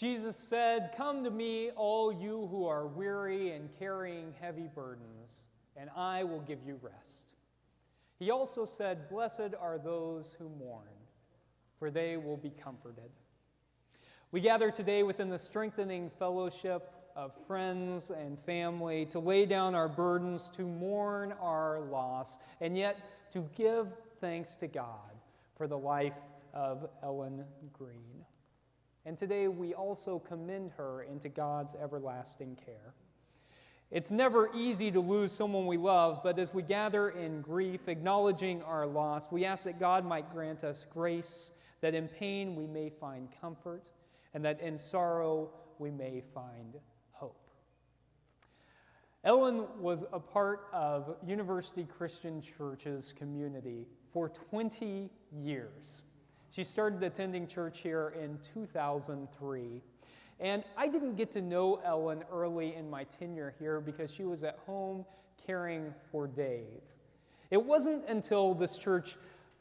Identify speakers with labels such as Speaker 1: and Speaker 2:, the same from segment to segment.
Speaker 1: Jesus said, "Come to me, all you who are weary and carrying heavy burdens, and I will give you rest." He also said, "Blessed are those who mourn, for they will be comforted." We gather today within the strengthening fellowship of friends and family to lay down our burdens, to mourn our loss, and yet to give thanks to God for the life of Ellen Green. And today we also commend her into God's everlasting care. It's never easy to lose someone we love, but as we gather in grief, acknowledging our loss, we ask that God might grant us grace, that in pain we may find comfort, and that in sorrow we may find hope. Ellen was a part of University Christian Church's community for 20 years. She started attending church here in 2003. And I didn't get to know Ellen early in my tenure here because she was at home caring for Dave. It wasn't until this church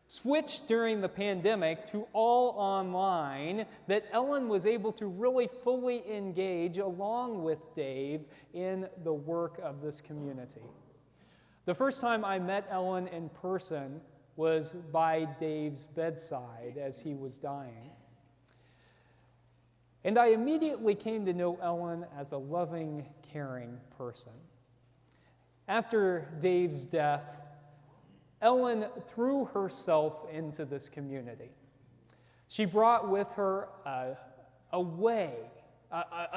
Speaker 1: switched during the pandemic to all online that Ellen was able to really fully engage along with Dave in the work of this community. The first time I met Ellen in person was by Dave's bedside as he was dying. And I immediately came to know Ellen as a loving, caring person. After Dave's death, Ellen threw herself into this community. She brought with her a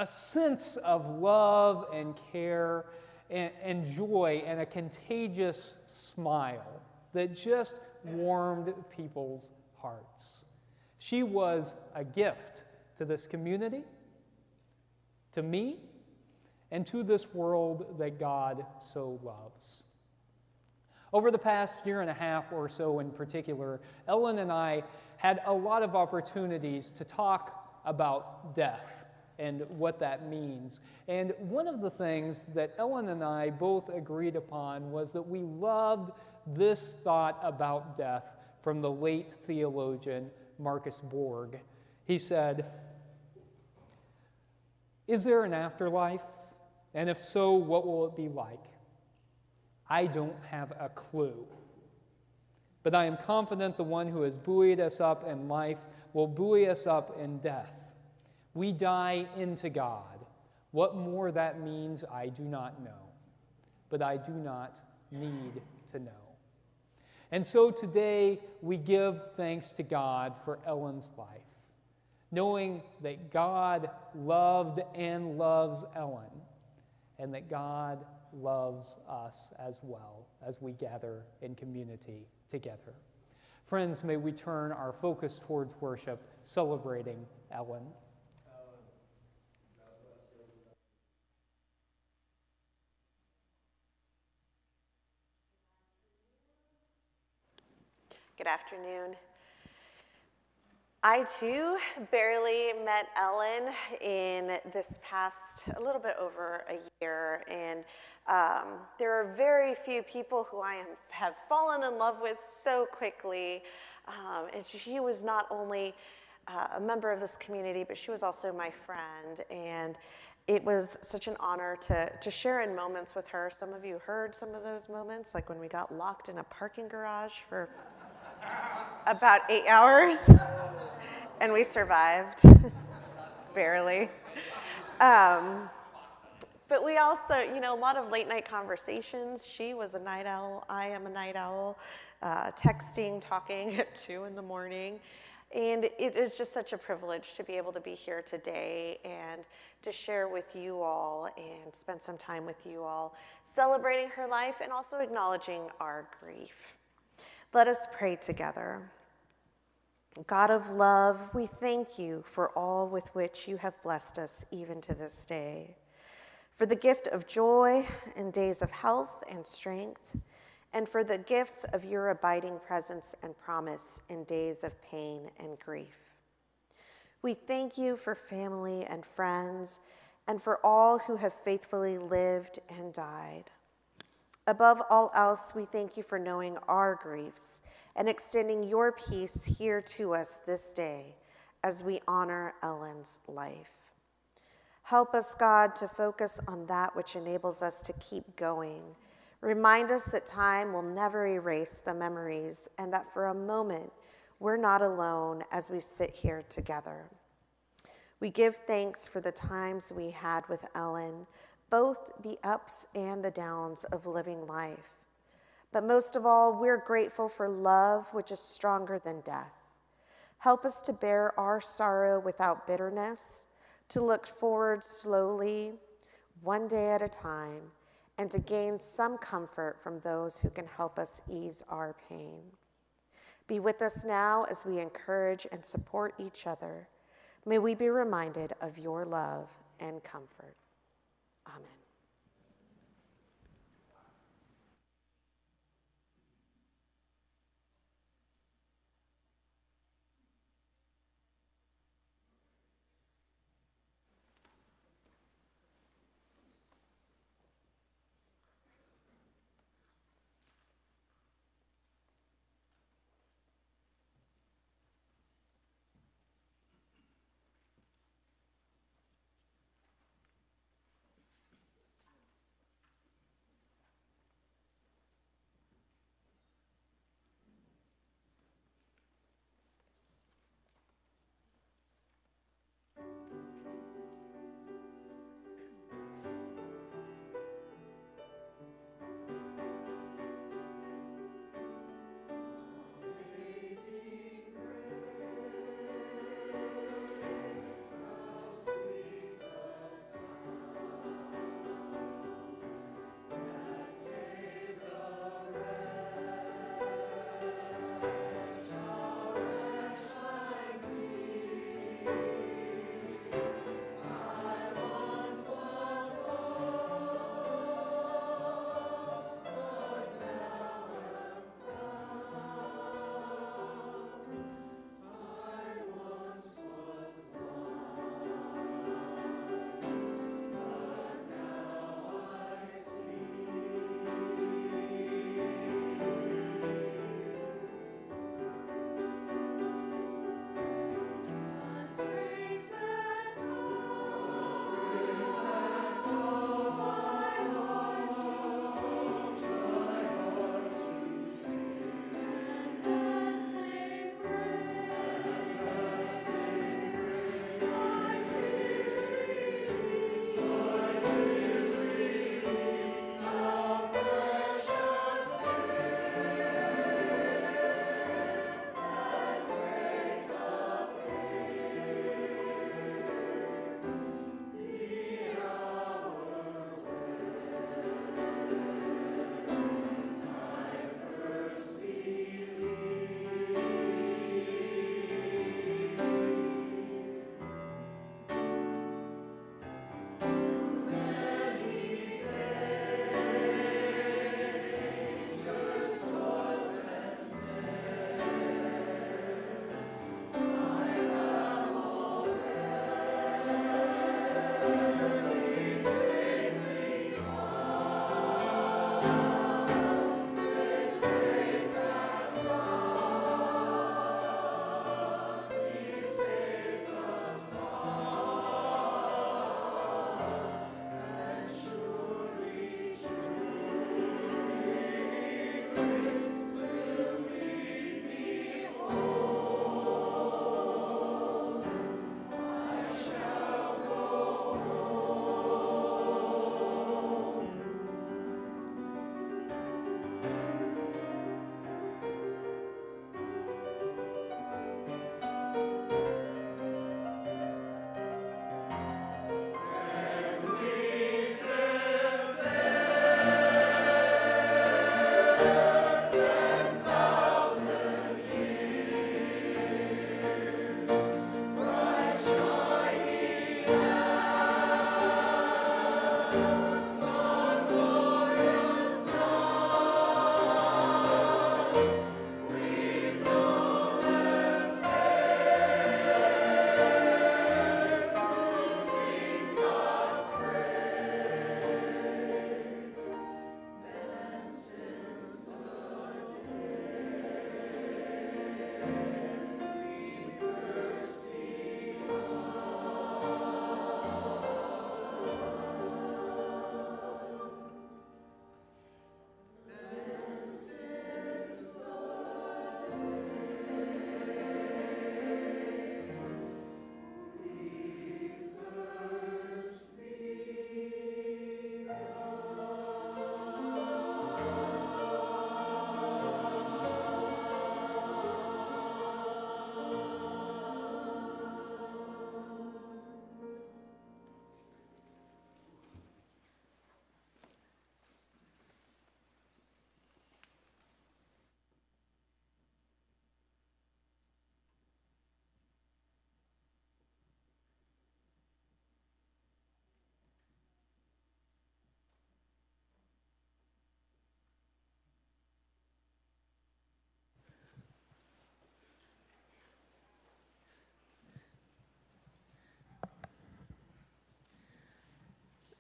Speaker 1: sense of love and care and joy and a contagious smile that just warmed people's hearts. She was a gift to this community, to me, and to this world that God so loves. Over the past year and a half or so in particular, Ellen and I had a lot of opportunities to talk about death and what that means. And one of the things that Ellen and I both agreed upon was that we loved this thought about death from the late theologian Marcus Borg. He said, "Is there an afterlife? And if so, what will it be like? I don't have a clue. But I am confident the one who has buoyed us up in life will buoy us up in death. We die into God. What more that means, I do not know. But I do not need to know." And so today we give thanks to God for Ellen's life, knowing that God loved and loves Ellen, and that God loves us as well as we gather in community together. Friends, may we turn our focus towards worship, celebrating Ellen.
Speaker 2: Good afternoon. I, too, barely met Ellen in this past, a little bit over a year, and there are very few people who have fallen in love with so quickly, and she was not only a member of this community, but she was also my friend, and it was such an honor to share in moments with her. Some of you heard some of those moments, like when we got locked in a parking garage for about 8 hours, and we survived, barely. But we also, a lot of late night conversations. She was a night owl, I am a night owl, texting, talking at 2 in the morning. And it is just such a privilege to be able to be here today and to share with you all and spend some time with you all, celebrating her life and also acknowledging our grief. Let us pray together. God of love, we thank you for all with which you have blessed us even to this day, for the gift of joy in days of health and strength, and for the gifts of your abiding presence and promise in days of pain and grief. We thank you for family and friends, and for all who have faithfully lived and died. Above all else, we thank you for knowing our griefs and extending your peace here to us this day as we honor Ellen's life. Help us, God, to focus on that which enables us to keep going. Remind us that time will never erase the memories and that for a moment we're not alone as we sit here together. We give thanks for the times we had with Ellen, both the ups and the downs of living life. But most of all, we're grateful for love, which is stronger than death. Help us to bear our sorrow without bitterness, to look forward slowly, one day at a time, and to gain some comfort from those who can help us ease our pain. Be with us now as we encourage and support each other. May we be reminded of your love and comfort. Amen.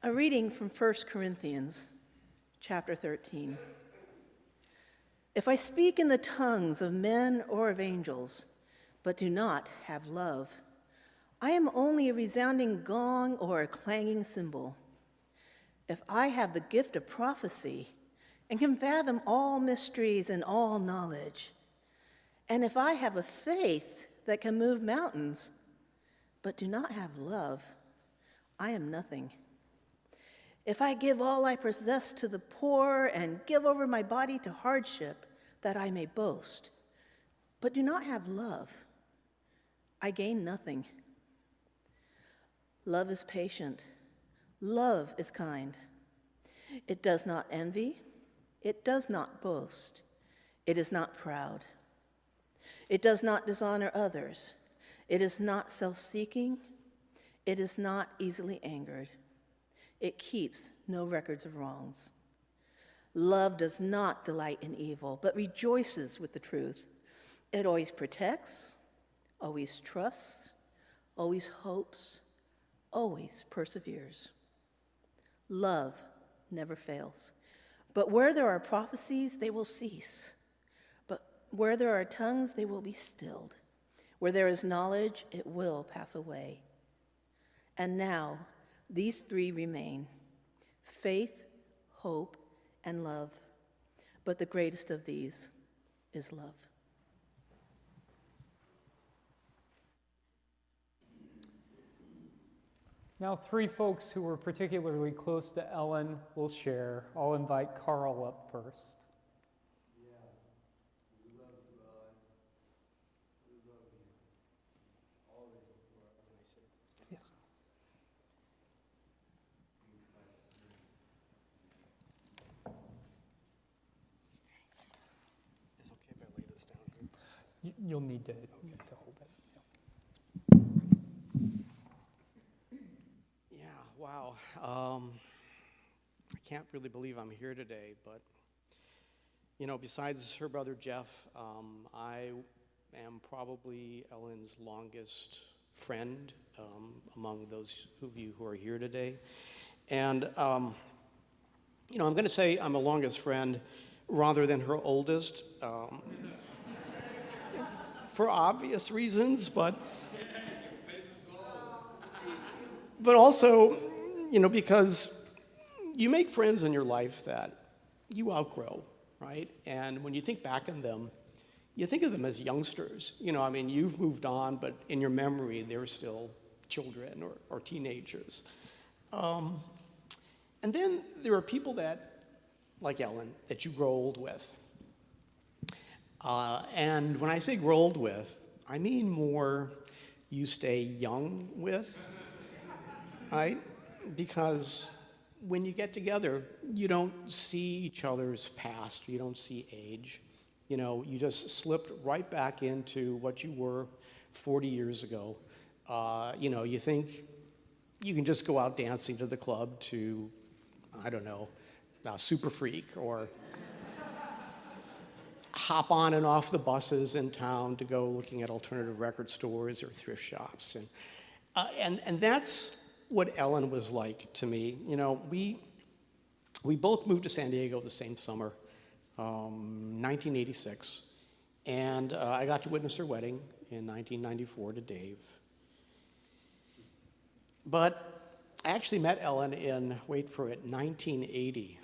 Speaker 3: A reading from 1 Corinthians chapter 13. If I speak in the tongues of men or of angels, but do not have love, I am only a resounding gong or a clanging cymbal. If I have the gift of prophecy and can fathom all mysteries and all knowledge, and if I have a faith that can move mountains, but do not have love, I am nothing. If I give all I possess to the poor and give over my body to hardship that I may boast, but do not have love, I gain nothing. Love is patient. Love is kind. It does not envy. It does not boast. It is not proud. It does not dishonor others. It is not self-seeking. It is not easily angered. It keeps no records of wrongs. Love does not delight in evil, but rejoices with the truth. It always protects, always trusts, always hopes, always perseveres. Love never fails. But where there are prophecies, they will cease. But where there are tongues, they will be stilled. Where there is knowledge, it will pass away. And now, these three remain: faith, hope, and love. But the greatest of these is love.
Speaker 1: Now, three folks who were particularly close to Ellen will share. I'll invite Carl up first. You'll need to hold it.
Speaker 4: Yeah, wow. I can't really believe I'm here today, but, you know, besides her brother Jeff, I am probably Ellen's longest friend among those of you who are here today. And, you know, I'm going to say I'm the longest friend rather than her oldest. For obvious reasons, but also, you know, because you make friends in your life that you outgrow, right? And when you think back on them, you think of them as youngsters. You know, I mean, you've moved on, but in your memory, they're still children or teenagers. And then there are people that, like Ellen, that you grow old with. And when I say grow old with, I mean more you stay young with, right? Because when you get together, you don't see each other's past, you don't see age. You know, you just slipped right back into what you were 40 years ago. You know, you think you can just go out dancing to the club to, I don't know, Super Freak, or hop on and off the buses in town to go looking at alternative record stores or thrift shops. And that's what Ellen was like to me. You know, we both moved to San Diego the same summer, 1986. And I got to witness her wedding in 1994 to Dave. But I actually met Ellen in, wait for it, 1980.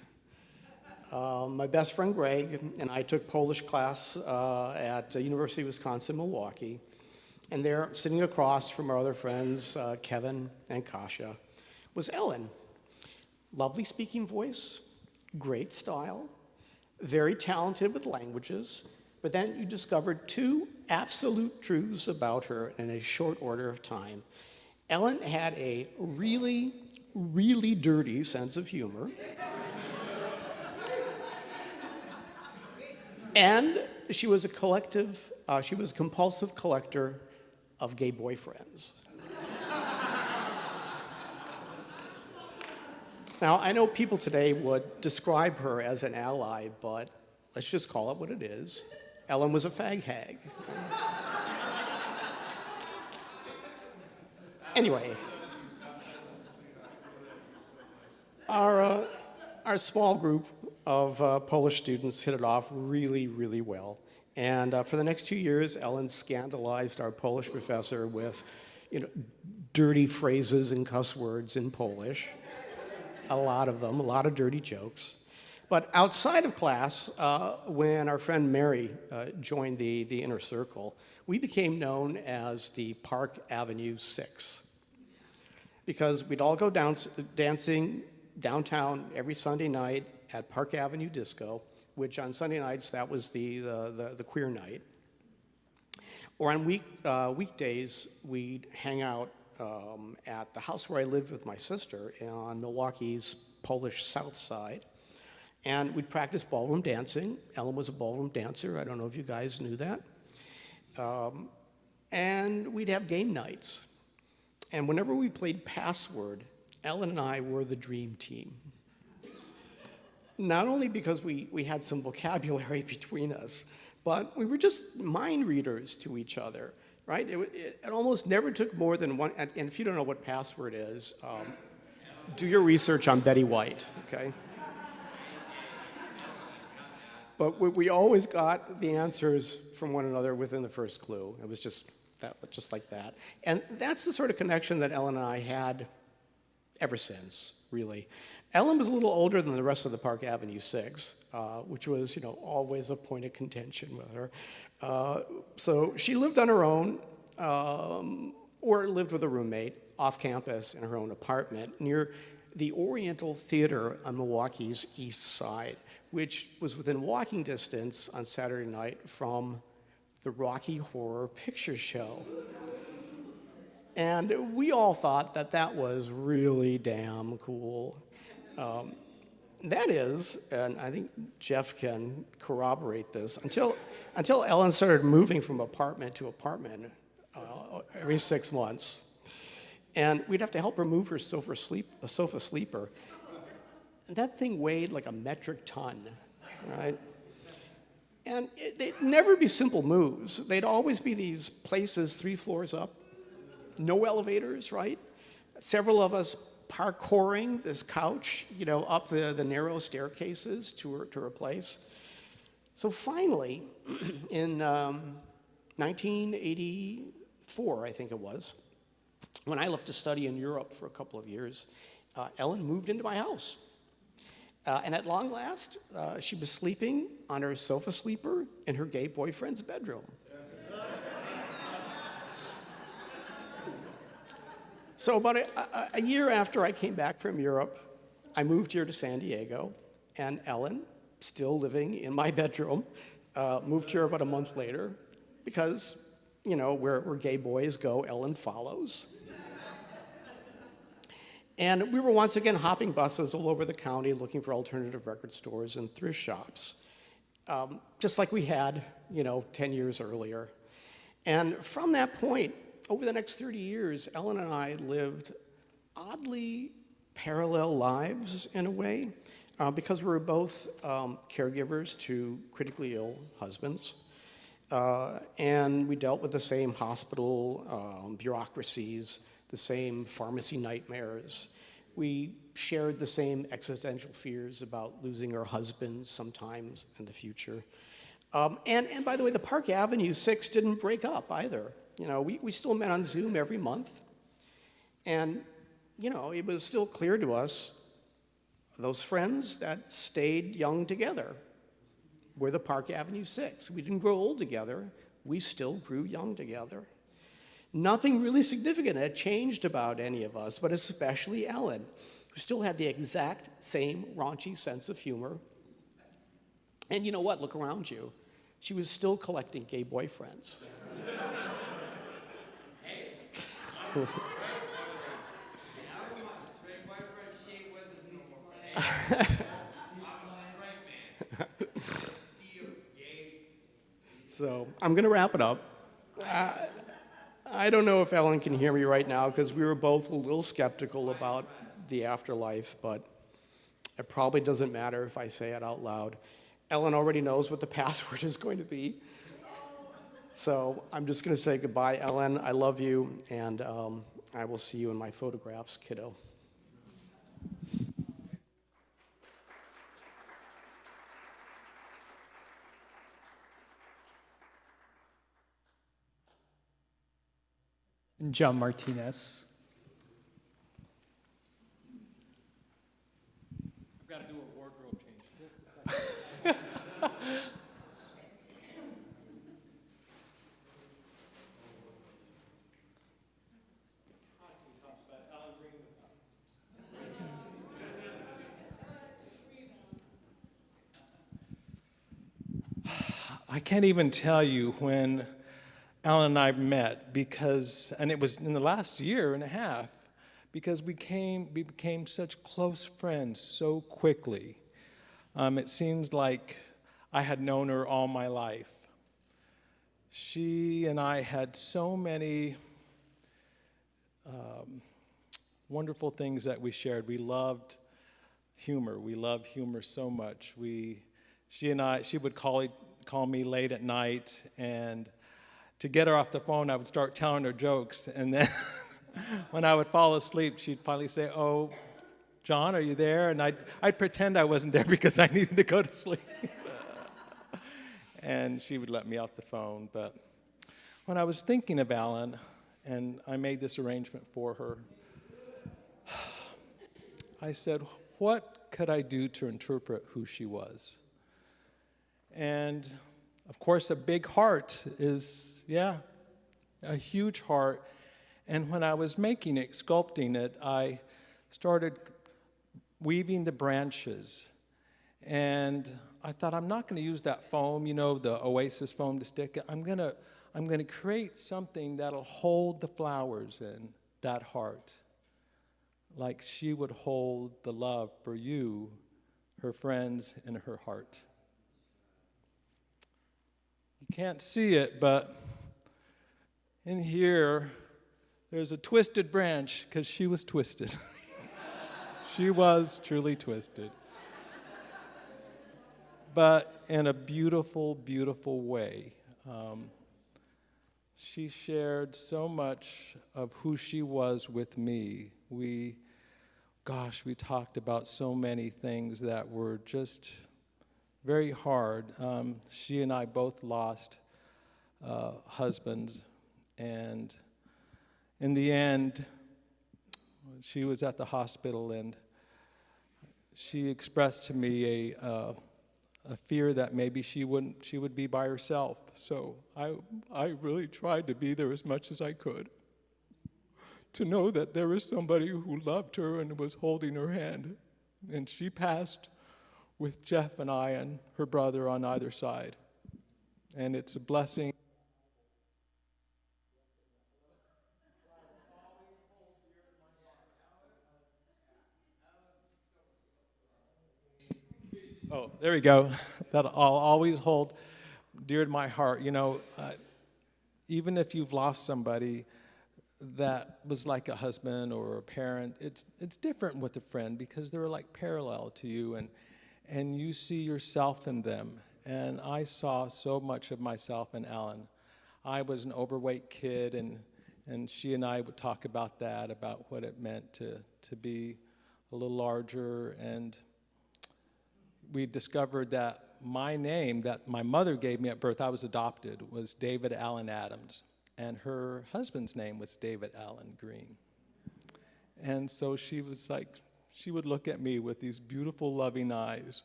Speaker 4: My best friend Greg and I took Polish class at University of Wisconsin-Milwaukee. And there, sitting across from our other friends, Kevin and Kasia, was Ellen. Lovely speaking voice, great style, very talented with languages. But then you discovered two absolute truths about her in a short order of time. Ellen had a really, really dirty sense of humor. And she was a compulsive collector of gay boyfriends. Now, I know people today would describe her as an ally, but let's just call it what it is. Ellen was a fag hag. our small group of Polish students hit it off really, really well. And for the next 2 years, Ellen scandalized our Polish professor with, dirty phrases and cuss words in Polish. A lot of them, a lot of dirty jokes. But outside of class, when our friend Mary joined the inner circle, we became known as the Park Avenue Six. Because we'd all go dancing downtown every Sunday night at Park Avenue Disco, which on Sunday nights, that was the queer night. Or on weekdays, we'd hang out at the house where I lived with my sister on Milwaukee's Polish South Side. And we'd practice ballroom dancing. Ellen was a ballroom dancer. I don't know if you guys knew that. And we'd have game nights. And whenever we played Password, Ellen and I were the dream team. Not only because we had some vocabulary between us, but we were just mind readers to each other, right? It almost never took more than one, and if you don't know what Password is, do your research on Betty White, okay? But we always got the answers from one another within the first clue. It was just like that. And that's the sort of connection that Ellen and I had ever since, really. Ellen was a little older than the rest of the Park Avenue Six, which was, always a point of contention with her. So she lived on her own, or lived with a roommate off campus in her own apartment near the Oriental Theater on Milwaukee's East Side, which was within walking distance on Saturday night from the Rocky Horror Picture Show. And we all thought that was really damn cool. That is, and I think Jeff can corroborate this, until Ellen started moving from apartment to apartment every 6 months. And we'd have to help her move her sofa sleeper. And that thing weighed like a metric ton, right? And they'd never be simple moves. They'd always be these places 3 floors up, no elevators, right? Several of us parkouring this couch, up the narrow staircases to her place. So finally, in 1984, I think it was, when I left to study in Europe for a couple of years, Ellen moved into my house. And at long last, she was sleeping on her sofa sleeper in her gay boyfriend's bedroom. So about a year after I came back from Europe, I moved here to San Diego, and Ellen, still living in my bedroom, moved here about a month later because, where gay boys go, Ellen follows. And we were once again hopping buses all over the county looking for alternative record stores and thrift shops, just like we had, 10 years earlier. And from that point, over the next 30 years, Ellen and I lived oddly parallel lives in a way, because we were both caregivers to critically ill husbands. And we dealt with the same hospital bureaucracies, the same pharmacy nightmares. We shared the same existential fears about losing our husbands sometimes in the future. And by the way, the Park Avenue Six didn't break up either. We still met on Zoom every month. And, it was still clear to us, those friends that stayed young together were the Park Avenue Six. We didn't grow old together. We still grew young together. Nothing really significant had changed about any of us, but especially Ellen, who still had the exact same raunchy sense of humor. And you know what? Look around you. She was still collecting gay boyfriends. So I'm going to wrap it up. I don't know if Ellen can hear me right now because we were both a little skeptical about the afterlife, but it probably doesn't matter if I say it out loud. Ellen already knows what the password is going to be. So I'm just going to say goodbye, Ellen. I love you, and I will see you in my photographs, kiddo.
Speaker 1: and John Martinez.
Speaker 5: I've got to do a wardrobe change. I can't even tell you when Alan and I met and it was in the last year and a half, because we became such close friends so quickly. It seems like I had known her all my life. She and I had so many wonderful things that we shared. We loved humor. We loved humor so much. She would call me late at night, and to get her off the phone, I would start telling her jokes, and then when I would fall asleep, she'd finally say, "Oh, John, are you there?" And I'd pretend I wasn't there because I needed to go to sleep. And she would let me off the phone. But when I was thinking of Alan, and I made this arrangement for her, I said, what could I do to interpret who she was? And of course, a big heart is, a huge heart. And when I was making it, sculpting it, I started weaving the branches. And I thought, I'm not going to use that foam, the Oasis foam to stick it. I'm going to create something that'll hold the flowers in that heart, like she would hold the love for you, her friends, in her heart. You can't see it, but in here, there's a twisted branch because she was twisted. She was truly twisted. But in a beautiful, beautiful way. She shared so much of who she was with me. We talked about so many things that were just very hard. She and I both lost husbands, and in the end, she was at the hospital, and she expressed to me a fear that maybe she would be by herself. So I really tried to be there as much as I could, to know that there was somebody who loved her and was holding her hand. And she passed with Jeff and I and her brother on either side. And it's a blessing. Oh, there we go. That I'll always hold dear to my heart. Even if you've lost somebody that was like a husband or a parent, it's different with a friend because they're like parallel to you, and you see yourself in them. And I saw so much of myself in Alan. I was an overweight kid, and she and I would talk about that, about what it meant to be a little larger. And we discovered that my name that my mother gave me at birth, I was adopted, was David Allen Adams. And her husband's name was David Allen Green. And so she would look at me with these beautiful, loving eyes.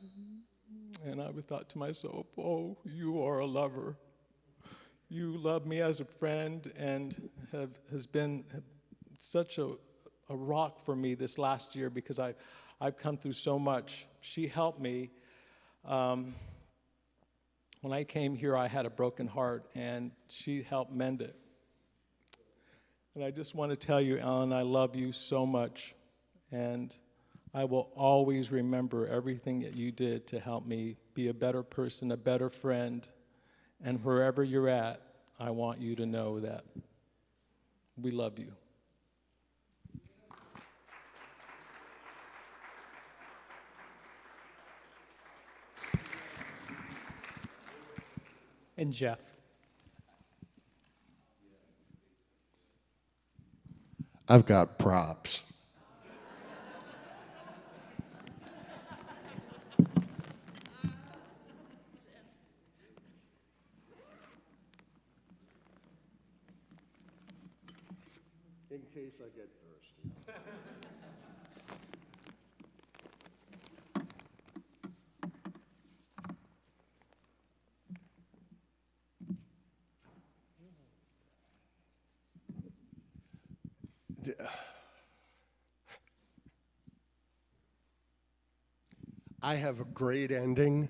Speaker 5: And I would thought to myself, oh, you are a lover. You love me as a friend and has been such a rock for me this last year because I've come through so much. She helped me. When I came here, I had a broken heart, and she helped mend it. And I just want to tell you, Alan, I love you so much, and I will always remember everything that you did to help me be a better person, a better friend, and wherever you're at, I want you to know that we love you.
Speaker 1: And Jeff.
Speaker 6: I've got props. in case I get thirsty. I have a great ending,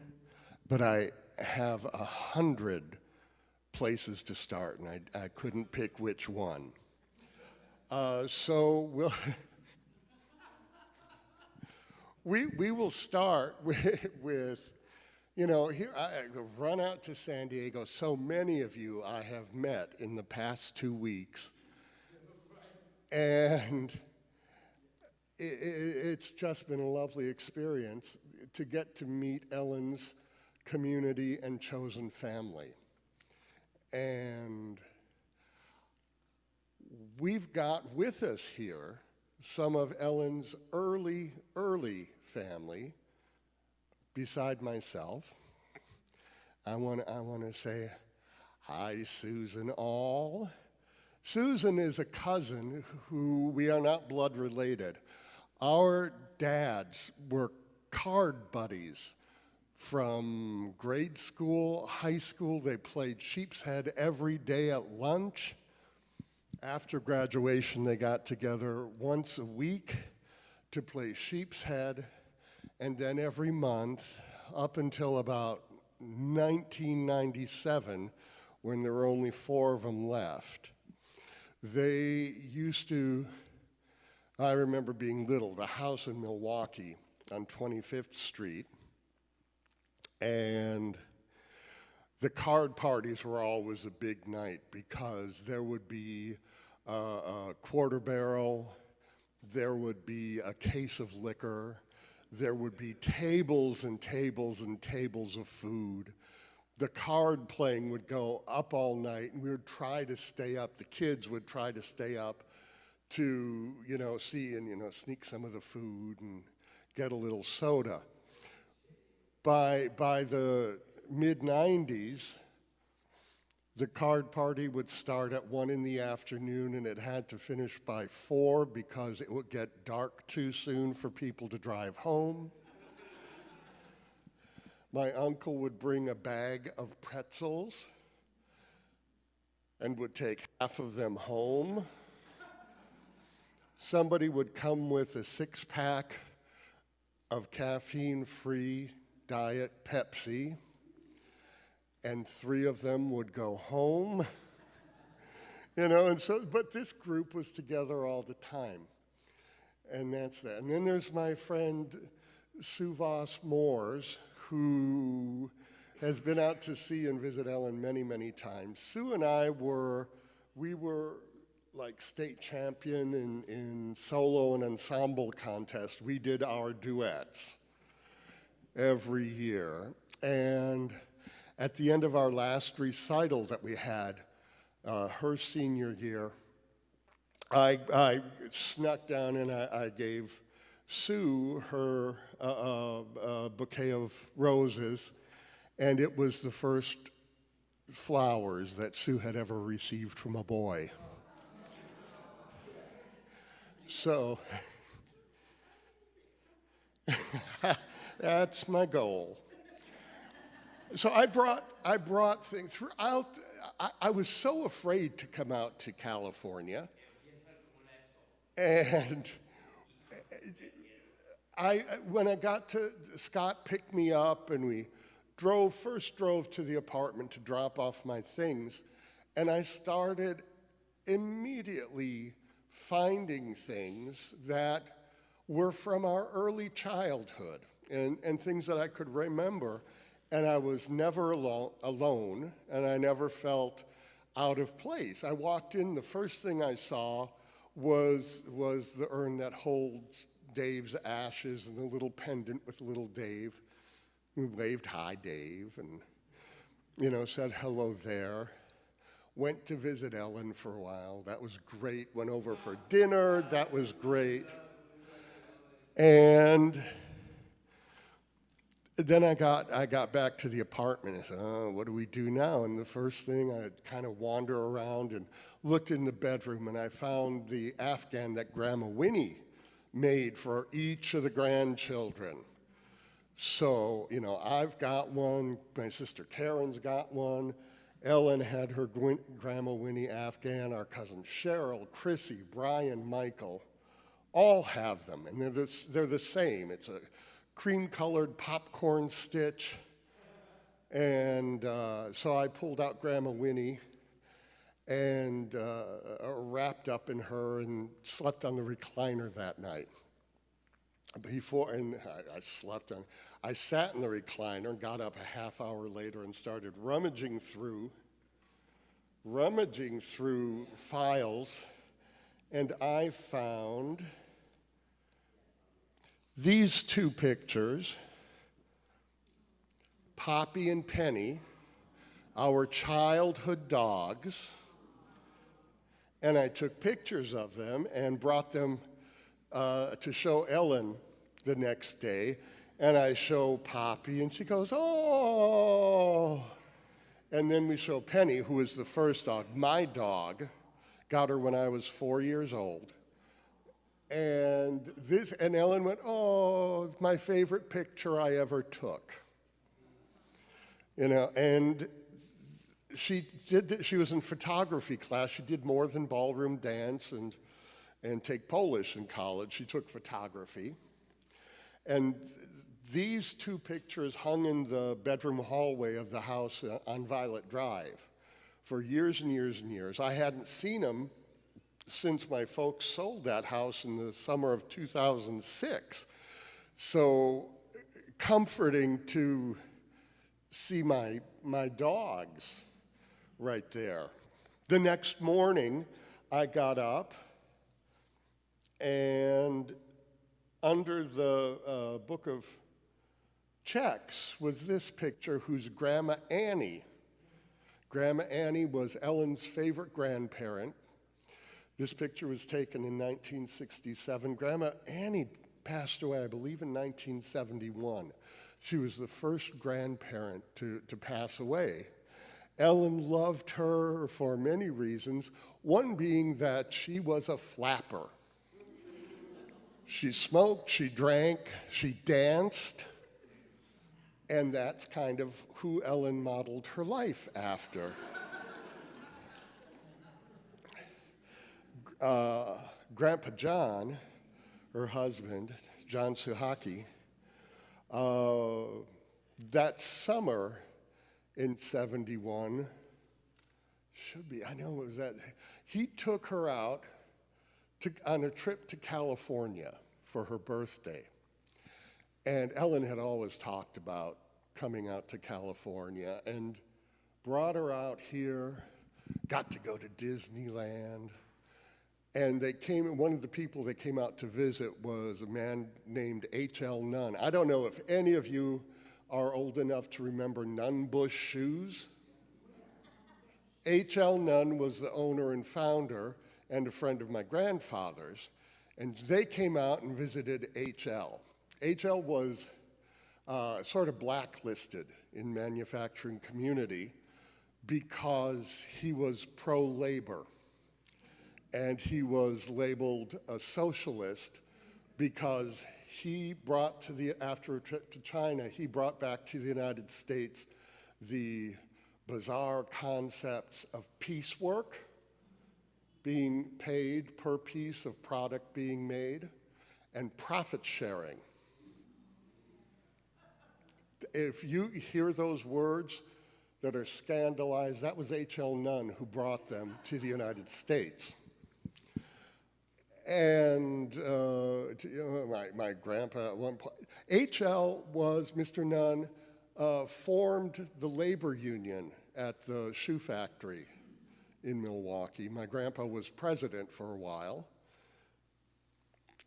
Speaker 6: but I have 100 places to start, and I couldn't pick which one. So we will start with, you know, here I run out to San Diego. So many of you I have met in the past 2 weeks, and it's just been a lovely experience to get to meet Ellen's community and chosen family. And we've got with us here some of Ellen's early family, beside myself. I want to say hi, Susan All. Susan is a cousin who we are not blood related. Our dads were card buddies from grade school, high school. They played sheep's head every day at lunch. After graduation, they got together once a week to play sheep's head, and then every month up until about 1997, when there were only 4 of them left. They used to, I remember being little, the house in Milwaukee on 25th Street, and the card parties were always a big night because there would be a quarter barrel, there would be a case of liquor, there would be tables and tables and tables of food. The card playing would go up all night, and we would try to stay up. The kids would try to stay up to, see and, sneak some of the food and get a little soda. By the mid-90s, the card party would start at 1 in the afternoon, and it had to finish by 4 because it would get dark too soon for people to drive home. My uncle would bring a bag of pretzels and would take half of them home. Somebody would come with a 6-pack of caffeine-free Diet Pepsi, and 3 of them would go home. And so, but this group was together all the time. And that's that. And then there's my friend Sue Voss Moores, who has been out to see and visit Ellen many, many times. Sue and I were like state champion in solo and ensemble contest. We did our duets every year. And at the end of our last recital that we had, her senior year, I snuck down and I gave Sue her bouquet of roses, and it was the first flowers that Sue had ever received from a boy. So that's my goal. So I brought things throughout. I was so afraid to come out to California, and when I got to, Scott picked me up, and we drove to the apartment to drop off my things, and I started immediately finding things that were from our early childhood and things that I could remember, and I was never alone, and I never felt out of place. I walked in, the first thing I saw was the urn that holds Dave's ashes and the little pendant with little Dave, who waved hi, Dave, and said hello there. Went to visit Ellen for a while. That was great. Went over for dinner. That was great. And then I got back to the apartment and said, oh, what do we do now? And the first thing, I kind of wander around and looked in the bedroom, and I found the Afghan that Grandma Winnie made for each of the grandchildren. So, you know, I've got one, my sister Karen's got one, Ellen had her Grandma Winnie Afghan, our cousin Cheryl, Chrissy, Brian, Michael, all have them, and they're the same. It's a cream-colored popcorn stitch, and so I pulled out Grandma Winnie and wrapped up in her and slept on the recliner that night. I sat in the recliner and got up a half hour later and started rummaging through files, and I found these two pictures, Poppy and Penny, our childhood dogs, and I took pictures of them and brought them to show Ellen the next day, and I show Poppy, and she goes, oh. And then we show Penny, who is the first dog. My dog, got her when I was 4 years old. And Ellen went, oh, it's my favorite picture I ever took. You know, and she was in photography class. She did more than ballroom dance and take Polish in college. She took photography. And these two pictures hung in the bedroom hallway of the house on Violet Drive for years and years and years. I hadn't seen them since my folks sold that house in the summer of 2006. So comforting to see my dogs right there. The next morning, I got up, and under the book of checks was this picture, who's Grandma Annie. Grandma Annie was Ellen's favorite grandparent. This picture was taken in 1967. Grandma Annie passed away, I believe, in 1971. She was the first grandparent to pass away. Ellen loved her for many reasons, one being that she was a flapper. She smoked, she drank, she danced, and that's kind of who Ellen modeled her life after. Grandpa John, her husband, John Suhaki, that summer in 71, he took her out on a trip to California for her birthday. And Ellen had always talked about coming out to California and brought her out here, got to go to Disneyland. And one of the people that came out to visit was a man named H.L. Nunn. I don't know if any of you are old enough to remember Nunn Bush shoes. H.L. Nunn was the owner and founder and a friend of my grandfather's, and they came out and visited H.L. H.L. was sort of blacklisted in manufacturing community because he was pro-labor. And he was labeled a socialist because he brought after a trip to China, he brought back to the United States the bizarre concepts of piecework, being paid per piece of product being made, and profit sharing. If you hear those words that are scandalized, that was H.L. Nunn who brought them to the United States. And my grandpa at one point, Mr. Nunn, formed the labor union at the shoe factory in Milwaukee. My grandpa was president for a while.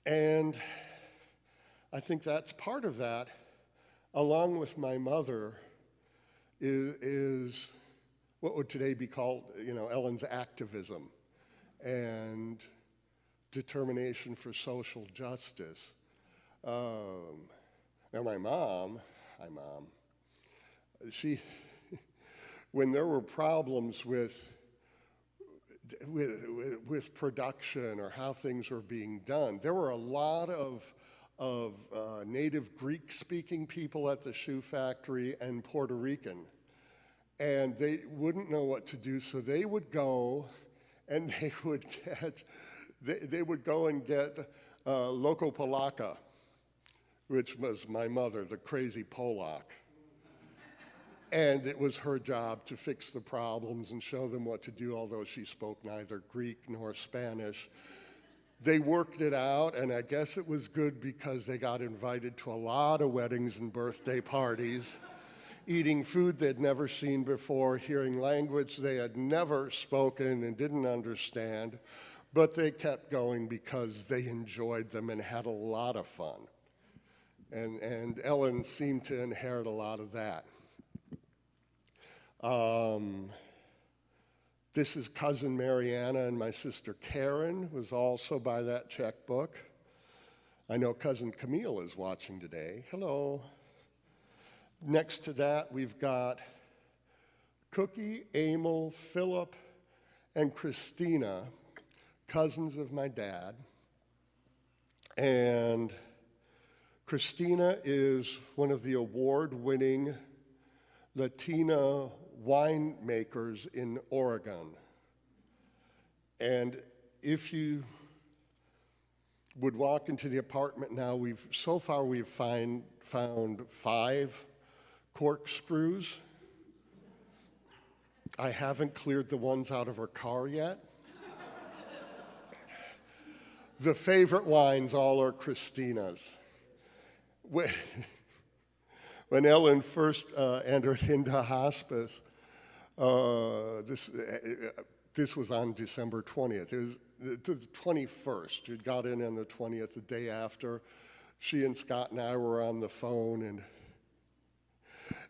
Speaker 6: And I think that's part of that, along with my mother, is what would today be called, Ellen's activism and determination for social justice. Now my mom, hi, Mom. She, when there were problems with production or how things were being done, there were a lot of native Greek-speaking people at the shoe factory and Puerto Rican. And they wouldn't know what to do, so they would go and they would go and get Loco Polaka, which was my mother, the crazy Polak. And it was her job to fix the problems and show them what to do, although she spoke neither Greek nor Spanish. They worked it out, and I guess it was good because they got invited to a lot of weddings and birthday parties, eating food they'd never seen before, hearing language they had never spoken and didn't understand, but they kept going because they enjoyed them and had a lot of fun. And Ellen seemed to inherit a lot of that. This is cousin Mariana, and my sister Karen was also by that checkbook. I know cousin Camille is watching today. Hello. Next to that, we've got Cookie, Emil, Philip, and Christina, cousins of my dad. And Christina is one of the award-winning Latina winemakers in Oregon. And if you would walk into the apartment now, so far we've found 5 corkscrews. I haven't cleared the ones out of her car yet. The favorite wines all are Christina's. When Ellen first entered into hospice, this was on December 20th. It was the 21st. She got in on the 20th, the day after. She and Scott and I were on the phone, and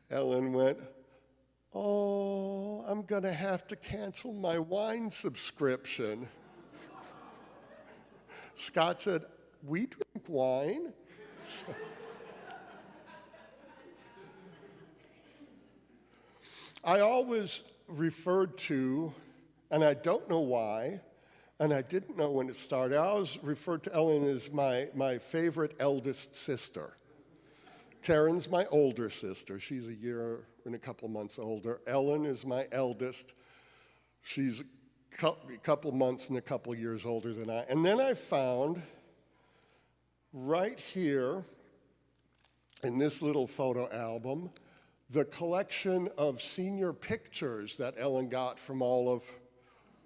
Speaker 6: Ellen went, "Oh, I'm going to have to cancel my wine subscription." Scott said, "We drink wine." I always referred to, and I don't know why, and I didn't know when it started, I always referred to Ellen as my favorite eldest sister. Karen's my older sister. She's a year and a couple months older. Ellen is my eldest. She's a couple months and a couple years older than I. And then I found right here in this little photo album the collection of senior pictures that Ellen got from all of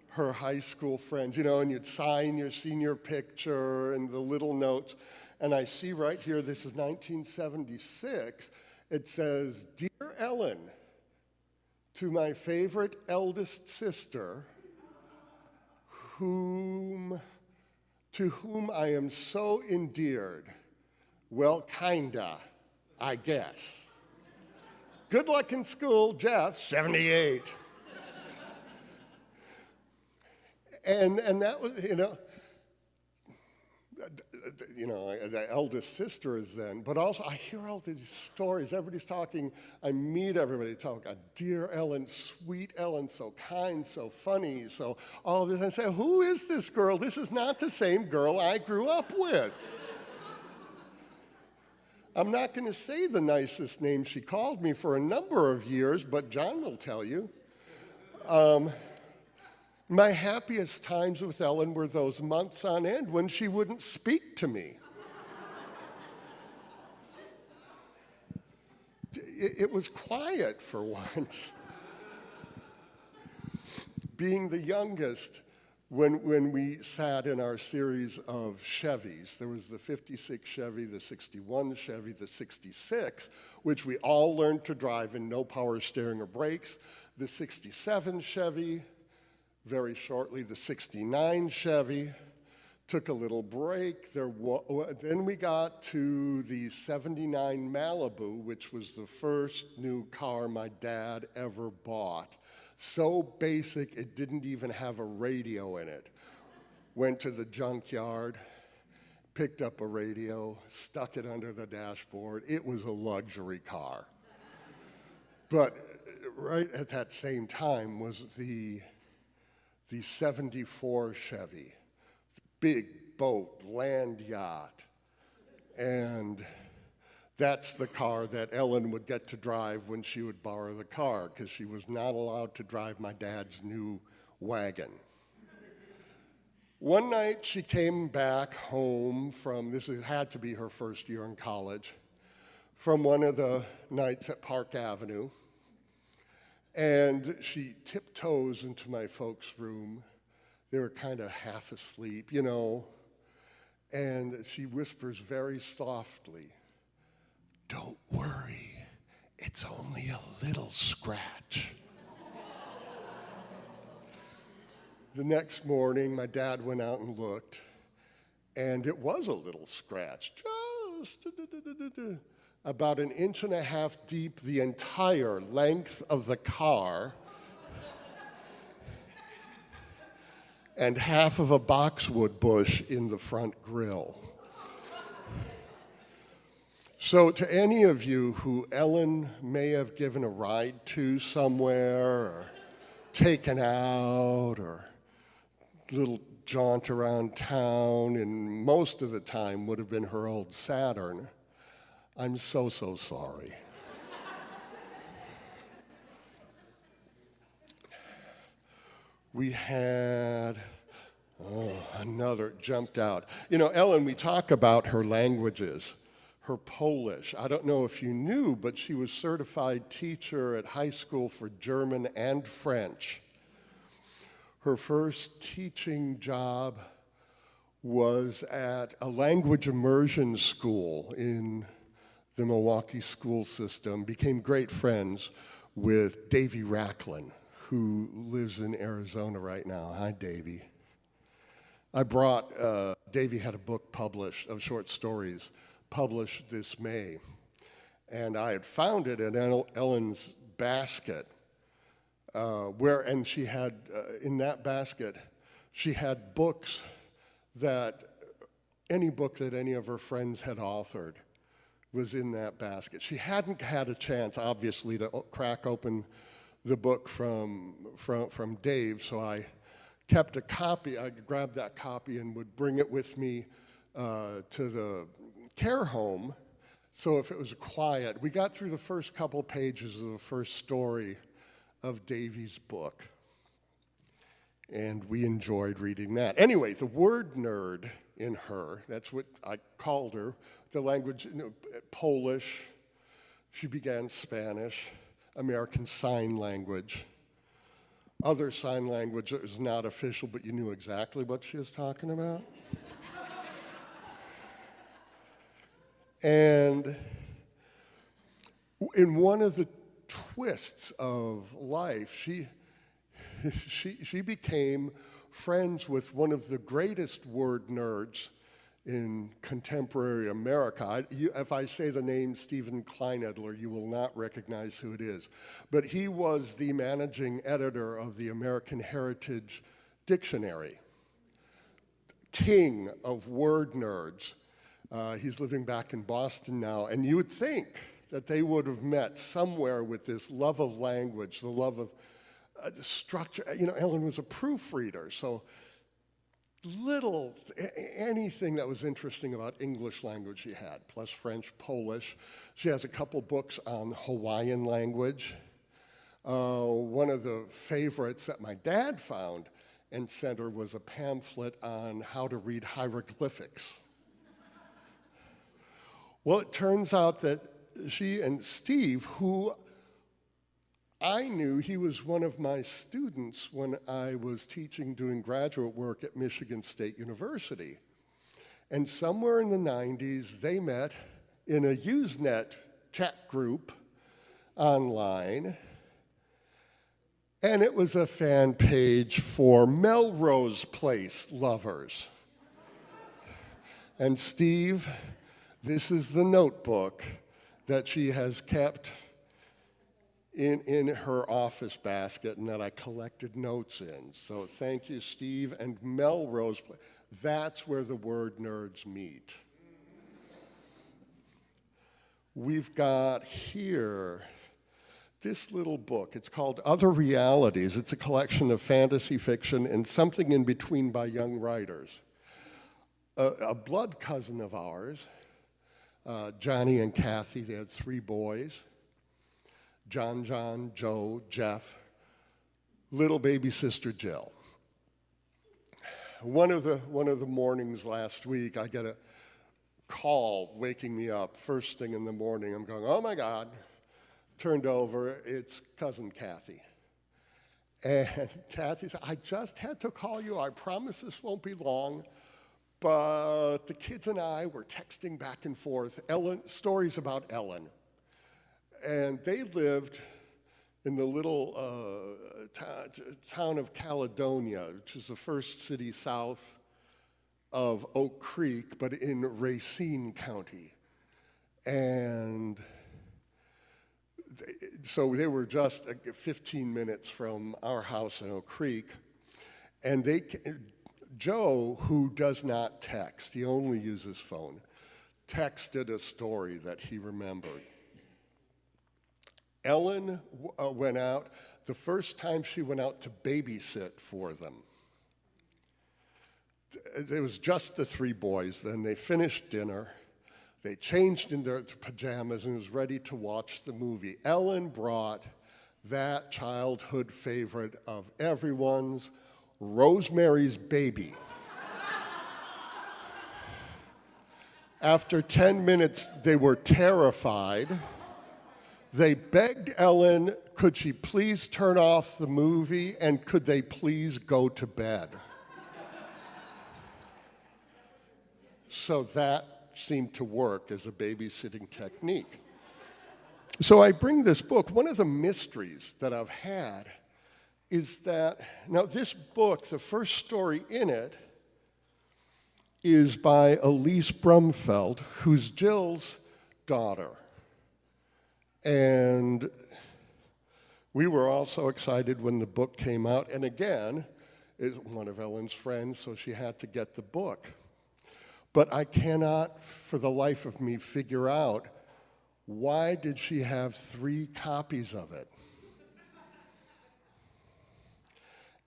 Speaker 6: her high school friends, and you'd sign your senior picture and the little notes. And I see right here, this is 1976, it says, "Dear Ellen, to my favorite eldest sister, to whom I am so endeared, well, kinda, I guess. Good luck in school, Jeff, 78. And that was, the eldest sister is then, but also I hear all these stories. Everybody's talking. I meet everybody talking. Dear Ellen, sweet Ellen, so kind, so funny, so all of this. I say, who is this girl? This is not the same girl I grew up with. I'm not going to say the nicest name she called me for a number of years, but John will tell you. My happiest times with Ellen were those months on end when she wouldn't speak to me. It was quiet for once. Being the youngest, when we sat in our series of Chevys, there was the 56 Chevy, the 61 Chevy, the 66, which we all learned to drive in, no power steering or brakes, the 67 Chevy, very shortly the 69 Chevy, took a little break. Then we got to the 79 Malibu, which was the first new car my dad ever bought. So basic, it didn't even have a radio in it. Went to the junkyard, picked up a radio, stuck it under the dashboard. It was a luxury car. But right at that same time was the 74 Chevy, big boat, land yacht. And that's the car that Ellen would get to drive when she would borrow the car, because she was not allowed to drive my dad's new wagon. One night she came back home from, had to be her first year in college, from one of the nights at Park Avenue. And she tiptoes into my folks' room. They were kind of half asleep, you know. And she whispers very softly, "Don't worry, it's only a little scratch." The next morning, my dad went out and looked, and it was a little scratch, just about 1.5 inches deep, the entire length of the car, and half of a boxwood bush in the front grille. So to any of you who Ellen may have given a ride to somewhere, or taken out, or little jaunt around town, and most of the time would have been her old Saturn, I'm so sorry. We had, another jumped out. You know, Ellen, we talk about her languages, her Polish. I don't know if you knew, but she was certified teacher at high school for German and French. Her first teaching job was at a language immersion school in the Milwaukee school system. Became great friends with Davy Racklin, who lives in Arizona right now. Hi, Davy. I brought, Davy had a book published of short stories, published this May. And I had found it in Ellen's basket, and she had, in that basket, she had books any book that any of her friends had authored was in that basket. She hadn't had a chance, obviously, to crack open the book from Dave, so I kept a copy. I grabbed that copy and would bring it with me to the care home. So if it was quiet, we got through the first couple pages of the first story of Davy's book, and we enjoyed reading that. Anyway, the word nerd in her, that's what I called her, the language, Polish. She began Spanish, American Sign Language. Other sign language that was not official, but you knew exactly what she was talking about. And in one of the twists of life, she became friends with one of the greatest word nerds in contemporary America. If I say the name Stephen Kleinedler, you will not recognize who it is. But he was the managing editor of the American Heritage Dictionary, king of word nerds. He's living back in Boston now, and you would think that they would have met somewhere with this love of language, the love of structure. You know, Ellen was a proofreader, so anything that was interesting about English language she had, plus French, Polish. She has a couple books on Hawaiian language. One of the favorites that my dad found and sent her was a pamphlet on how to read hieroglyphics. Well, it turns out that she and Steve, who I knew, he was one of my students when I was doing graduate work at Michigan State University. And somewhere in the 90s, they met in a Usenet chat group online. And it was a fan page for Melrose Place lovers. And Steve, this is the notebook that she has kept in her office basket and that I collected notes in. So thank you, Steve. And Melrose, that's where the word nerds meet. We've got here this little book. It's called Other Realities. It's a collection of fantasy fiction and something in between by young writers. A blood cousin of ours, Johnny and Kathy, they had 3 boys. John, Joe, Jeff, little baby sister Jill. One of the mornings last week, I get a call waking me up first thing in the morning. I'm going, oh my God. Turned over, it's cousin Kathy. And Kathy said, I just had to call you. I promise this won't be long. But the kids and I were texting back and forth stories about Ellen. And they lived in the little town of Caledonia, which is the first city south of Oak Creek, but in Racine County. And so they were just 15 minutes from our house in Oak Creek. And Joe, who does not text, he only uses phone, texted a story that he remembered. Ellen went out, the first time she went out to babysit for them. It was just the 3 boys. Then they finished dinner. They changed into their pajamas and was ready to watch the movie. Ellen brought that childhood favorite of everyone's, Rosemary's Baby. After 10 minutes, they were terrified. They begged Ellen, could she please turn off the movie and could they please go to bed? So that seemed to work as a babysitting technique. So I bring this book. One of the mysteries that I've had is that, now this book, the first story in it is by Elise Brumfeld, who's Jill's daughter. And we were all so excited when the book came out. And again, is one of Ellen's friends, so she had to get the book. But I cannot, for the life of me, figure out why did she have 3 copies of it?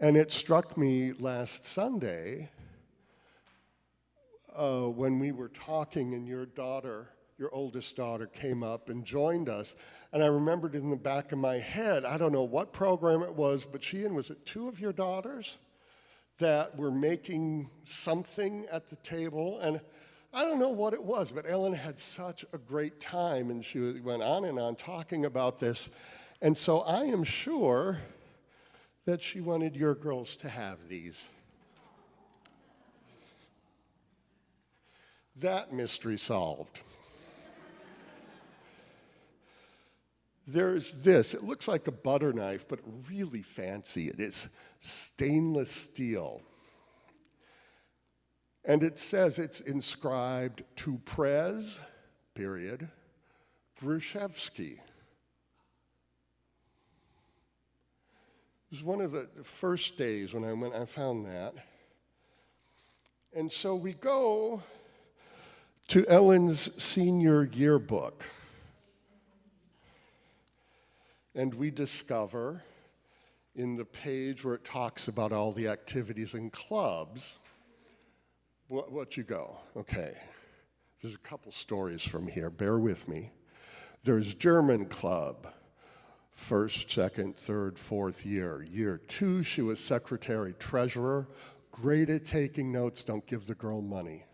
Speaker 6: And it struck me last Sunday when we were talking and your oldest daughter came up and joined us. And I remembered in the back of my head, I don't know what program it was, but was it 2 of your daughters that were making something at the table? And I don't know what it was, but Ellen had such a great time, and she went on and on talking about this. And so I am sure that she wanted your girls to have these. That mystery solved. There's this. It looks like a butter knife, but really fancy. It is stainless steel. And it says it's inscribed to Prez, period, Gruszewski. It was one of the first days when I found that. And so we go to Ellen's senior yearbook. And we discover in the page where it talks about all the activities and clubs, what you go, okay, there's a couple stories from here, bear with me. There's German club, 1st, 2nd, 3rd, 4th year. Year 2, she was secretary treasurer, great at taking notes, don't give the girl money.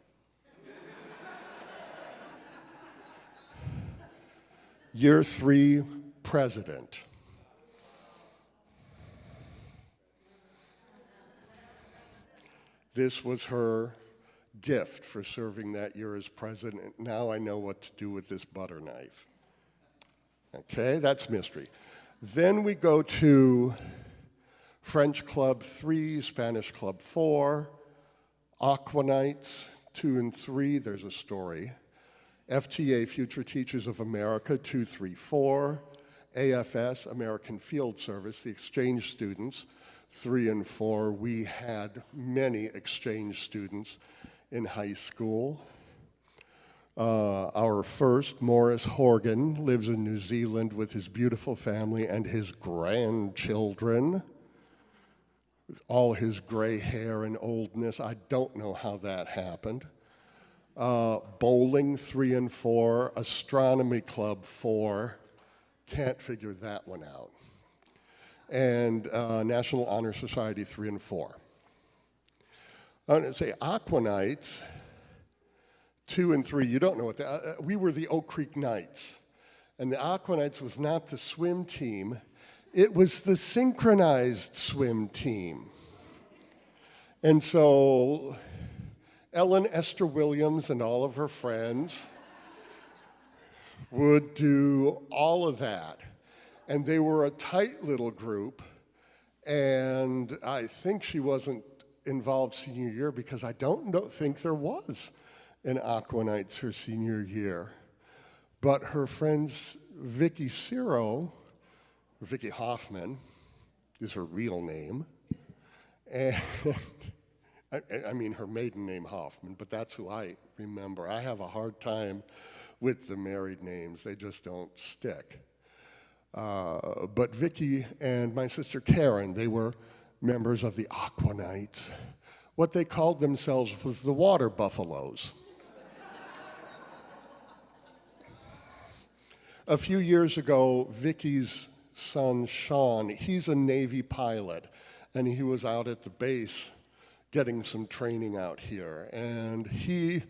Speaker 6: Year 3, president. This was her gift for serving that year as president. Now I know what to do with this butter knife. Okay, that's mystery. Then we go to French Club 3, Spanish Club 4, Aquanites 2 and 3, there's a story. FTA, Future Teachers of America, 2, 3, 4. AFS, American Field Service, the exchange students, 3 and 4. We had many exchange students in high school. Our first, Morris Horgan, lives in New Zealand with his beautiful family and his grandchildren. All his gray hair and oldness, I don't know how that happened. Bowling, 3 and 4. Astronomy Club, 4. Can't figure that one out. And National Honor Society, 3 and 4. I want to say Aquanites, 2 and 3. You don't know what that. We were the Oak Creek Knights, and the Aquanites was not the swim team. It was the synchronized swim team. And so Ellen Esther Williams and all of her friends would do all of that. And they were a tight little group. And I think she wasn't involved senior year because I don't think there was an Aquanites her senior year. But her friends, Vicki Ciro, Vicki Hoffman is her real name. And I mean her maiden name Hoffman, but that's who I remember. I have a hard time with the married names. They just don't stick. But Vicki and my sister Karen, they were members of the Aquanites. What they called themselves was the Water Buffaloes. A few years ago, Vicki's son, Sean, he's a Navy pilot, and he was out at the base getting some training out here. And he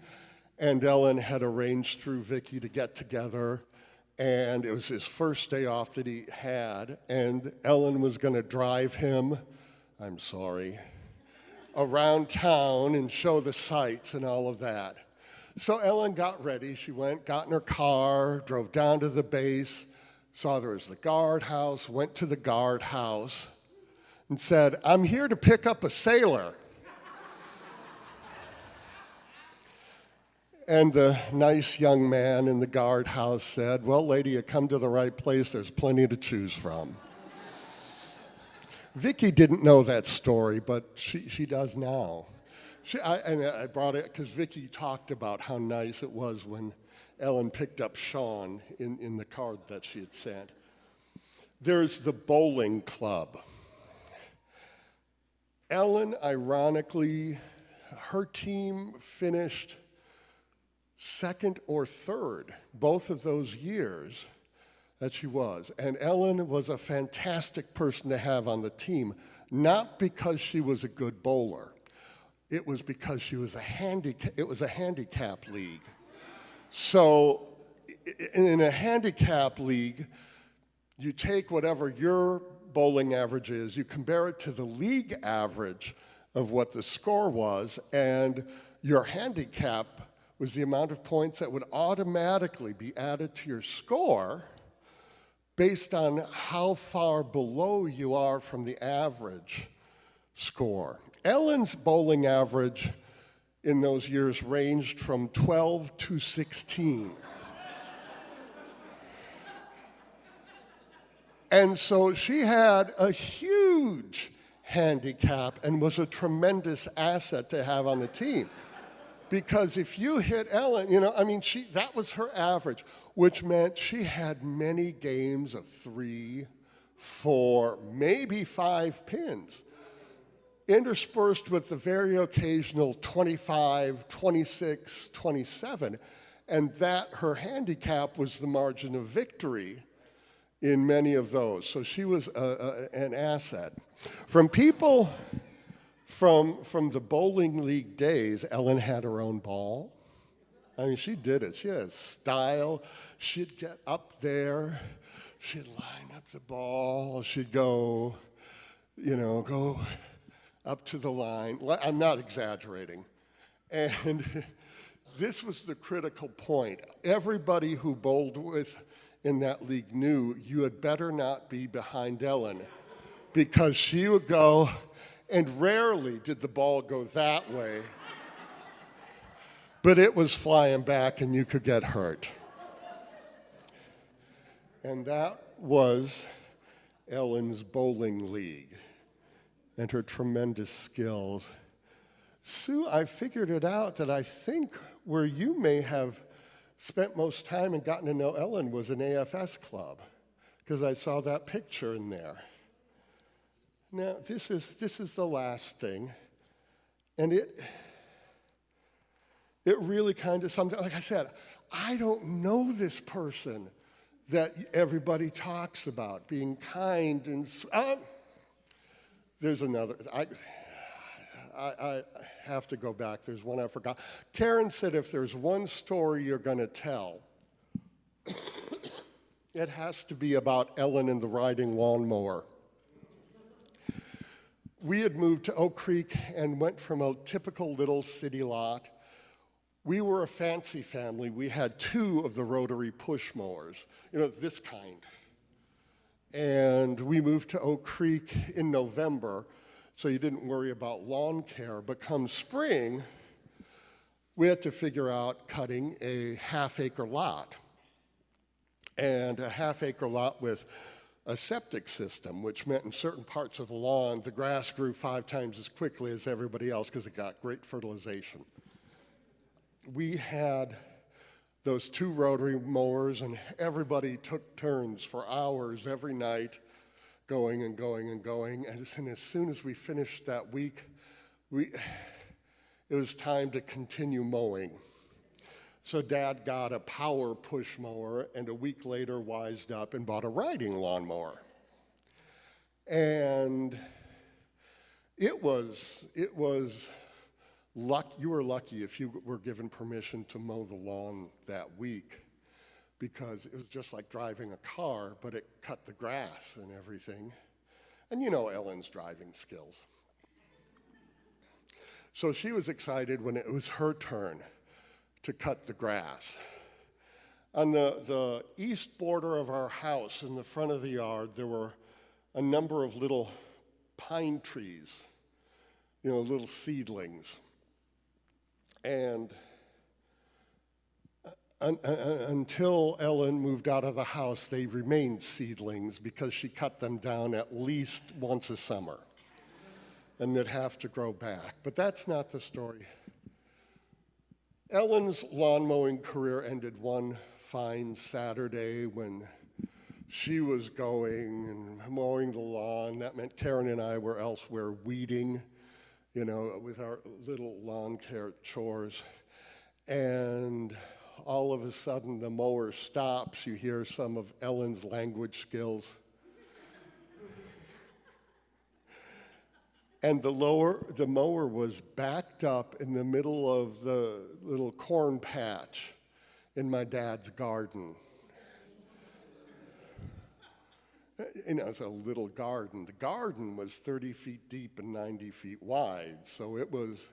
Speaker 6: and Ellen had arranged through Vicki to get together, and it was his first day off that he had, and Ellen was going to drive him, I'm sorry, around town and show the sights and all of that. So Ellen got ready. She went, got in her car, drove down to the base, saw there was the guardhouse, went to the guardhouse, and said, "I'm here to pick up a sailor." And the nice young man in the guardhouse said, "Well, lady, you come to the right place. There's plenty to choose from." Vicki didn't know that story, but she does now. I brought it because Vicki talked about how nice it was when Ellen picked up Sean in the card that she had sent. There's the bowling club. Ellen, ironically, her team finished second or third both of those years that she was. And Ellen was a fantastic person to have on the team, not because she was a good bowler. It was because she was it was a handicap league. So in a handicap league, you take whatever your bowling average is, you compare it to the league average of what the score was, and your handicap was the amount of points that would automatically be added to your score based on how far below you are from the average score. Ellen's bowling average in those years ranged from 12 to 16. And so she had a huge handicap and was a tremendous asset to have on the team. Because if you hit Ellen, that was her average, which meant she had many games of 3, 4, maybe 5 pins, interspersed with the very occasional 25, 26, 27, and that her handicap was the margin of victory in many of those. So she was an asset. From people from the bowling league days, Ellen had her own ball. I mean, she did it. She had style. She'd get up there. She'd line up the ball. She'd go up to the line. I'm not exaggerating. And this was the critical point. Everybody who bowled with in that league knew you had better not be behind Ellen, because she would go, and rarely did the ball go that way, but it was flying back and you could get hurt. And that was Ellen's bowling league and her tremendous skills. Sue, I figured it out that I think where you may have spent most time and gotten to know Ellen was an AFS club, because I saw that picture in there. Now, this is the last thing, and it really kind of something, like I said, I don't know this person that everybody talks about, being kind and, there's another, I have to go back, there's one I forgot. Karen said if there's one story you're gonna tell, it has to be about Ellen and the riding lawnmower. We had moved to Oak Creek and went from a typical little city lot. We were a fancy family. We had 2 of the rotary push mowers, this kind. And we moved to Oak Creek in November, so you didn't worry about lawn care. But come spring, we had to figure out cutting a half-acre lot. And a half-acre lot with a septic system, which meant in certain parts of the lawn, the grass grew 5 times as quickly as everybody else because it got great fertilization. We had those 2 rotary mowers, and everybody took turns for hours every night, going and going and going. And as soon as we finished that week, it was time to continue mowing. So Dad got a power push mower, and a week later wised up and bought a riding lawnmower. And it was luck. You were lucky if you were given permission to mow the lawn that week, because it was just like driving a car, but it cut the grass and everything. And you know Ellen's driving skills. So she was excited when it was her turn to cut the grass. On the east border of our house, in the front of the yard, there were a number of little pine trees, little seedlings. And until Ellen moved out of the house, they remained seedlings because she cut them down at least once a summer. And they'd have to grow back. But that's not the story. Ellen's lawn mowing career ended one fine Saturday when she was going and mowing the lawn. That meant Karen and I were elsewhere weeding, with our little lawn care chores. And all of a sudden the mower stops. You hear some of Ellen's language skills. And the mower was backed up in the middle of the little corn patch in my dad's garden. It's a little garden. The garden was 30 feet deep and 90 feet wide, so it was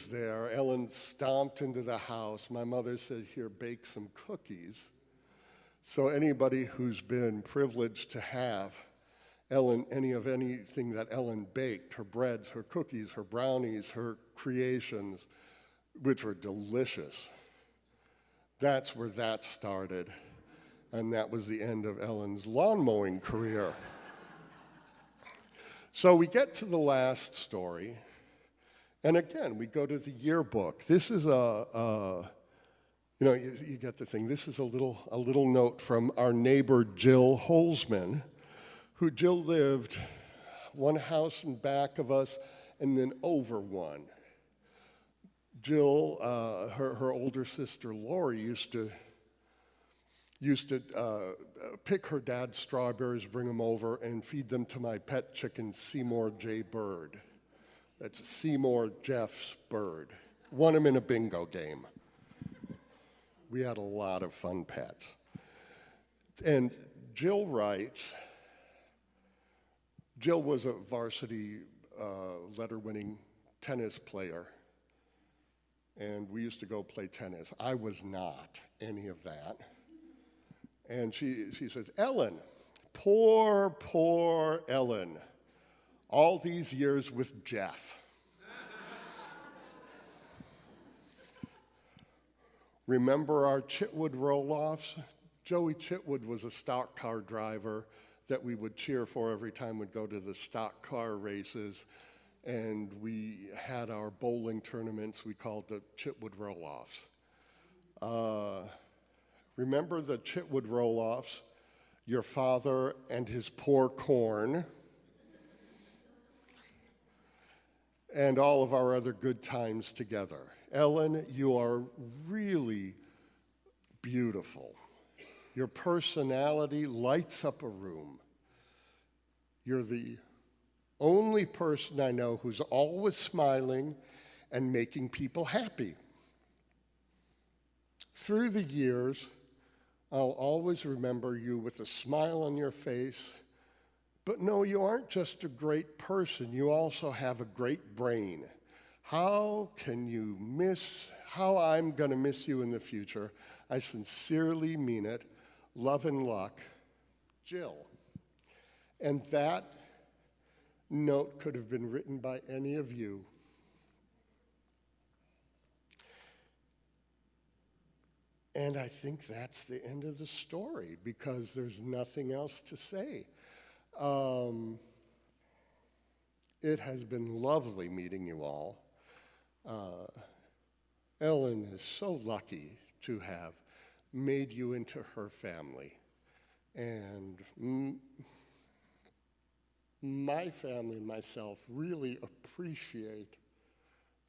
Speaker 6: there. Ellen stomped into the house. My mother said, "Here, bake some cookies." So anybody who's been privileged to have anything that Ellen baked, her breads, her cookies, her brownies, her creations, which were delicious, that's where that started. And that was the end of Ellen's lawn mowing career. So we get to the last story, and again, we go to the yearbook. This is you get the thing. This is a little note from our neighbor Jill Holzman, who Jill lived one house in back of us and then over one. Jill, her older sister Lori used to pick her dad's strawberries, bring them over, and feed them to my pet chicken, Seymour J. Bird. That's Seymour Jeff's bird. Won him in a bingo game. We had a lot of fun pets. And Jill writes, Jill was a varsity letter-winning tennis player, and we used to go play tennis. I was not any of that. And she says, "Ellen, poor Ellen, all these years with Jeff. Remember our Chitwood roll-offs? Joey Chitwood was a stock car driver that we would cheer for every time we'd go to the stock car races. And we had our bowling tournaments we called the Chitwood Roll-Offs. Remember the Chitwood Roll-Offs? Your father and his poor corn, and all of our other good times together. Ellen, you are really beautiful. Your personality lights up a room. You're the only person I know who's always smiling and making people happy. Through the years, I'll always remember you with a smile on your face. But no, you aren't just a great person, you also have a great brain. How I'm gonna miss you in the future. I sincerely mean it. Love and luck, Jill. And that note could have been written by any of you. And I think that's the end of the story because there's nothing else to say. It has been lovely meeting you all. Ellen is so lucky to have made you into her family. And my family and myself really appreciate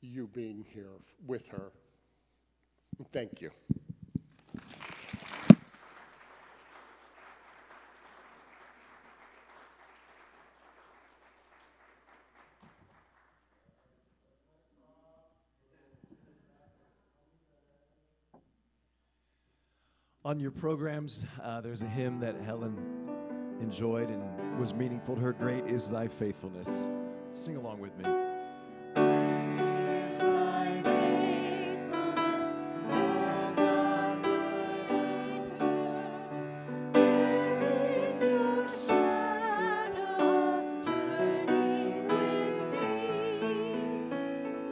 Speaker 6: you being here with her. Thank you.
Speaker 7: On your programs, there's a hymn that Helen enjoyed and was meaningful to her. Great is thy faithfulness. Sing along with me. Great is thy faithfulness, O God, there is no shadow turning with thee.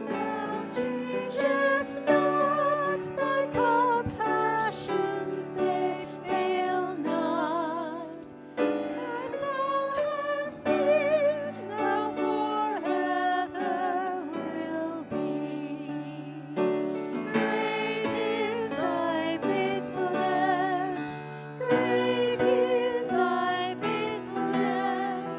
Speaker 7: Thou changest not thy compassions, they fail not. As thou hast been, thou forever will be. Great is thy faithfulness, great is thy faithfulness.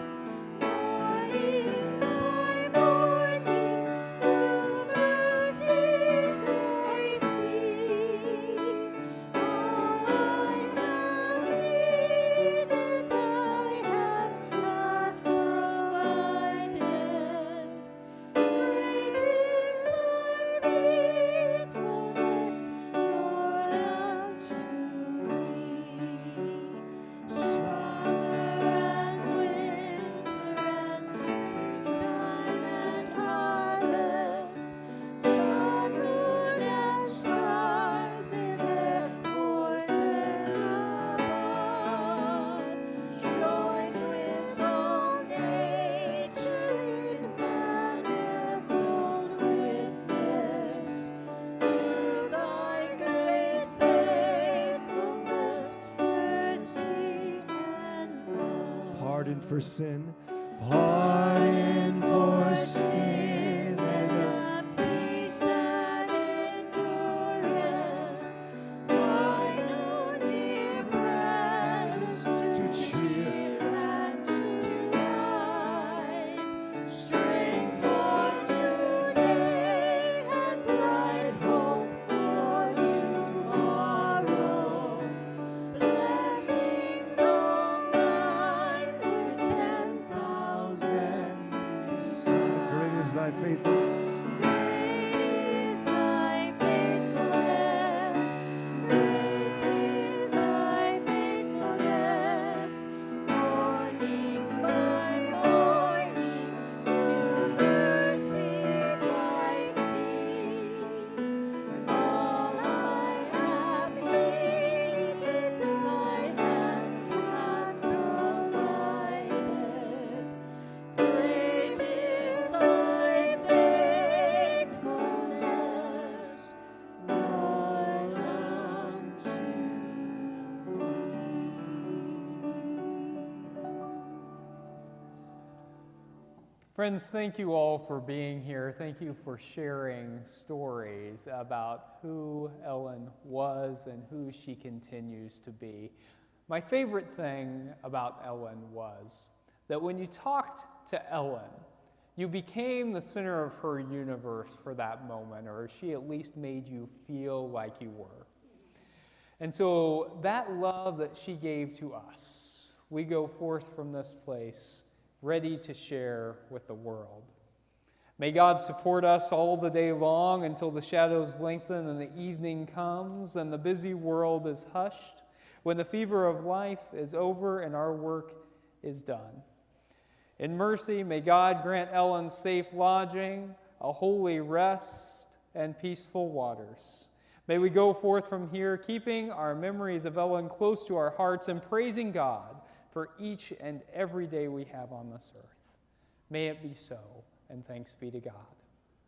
Speaker 7: Morning by morning, new mercies I see. All I have needed, thy hand hath provided. Great is thy faithfulness, Lord, unto me. Summer and winter and springtime and harvest, sun, moon, and stars in their courses above, join with all nature in manifold witness to thy great faithfulness, mercy, and love. Pardon for sin, pardon for sin, and a peace that endureth. I know dear presence to cheer and to guide, strength for today and bright hope for tomorrow. Blessings all mine with 10,000 beside. Great is thy faithfulness.
Speaker 1: Friends, thank you all for being here. Thank you for sharing stories about who Ellen was and who she continues to be. My favorite thing about Ellen was that when you talked to Ellen, you became the center of her universe for that moment, or she at least made you feel like you were. And so that love that she gave to us, we go forth from this place ready to share with the world. May God support us all the day long until the shadows lengthen and the evening comes and the busy world is hushed, when the fever of life is over and our work is done. In mercy, may God grant Ellen safe lodging, a holy rest, and peaceful waters. May we go forth from here keeping our memories of Ellen close to our hearts and praising God for each and every day we have on this earth. May it be so, and thanks be to God.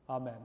Speaker 1: Amen.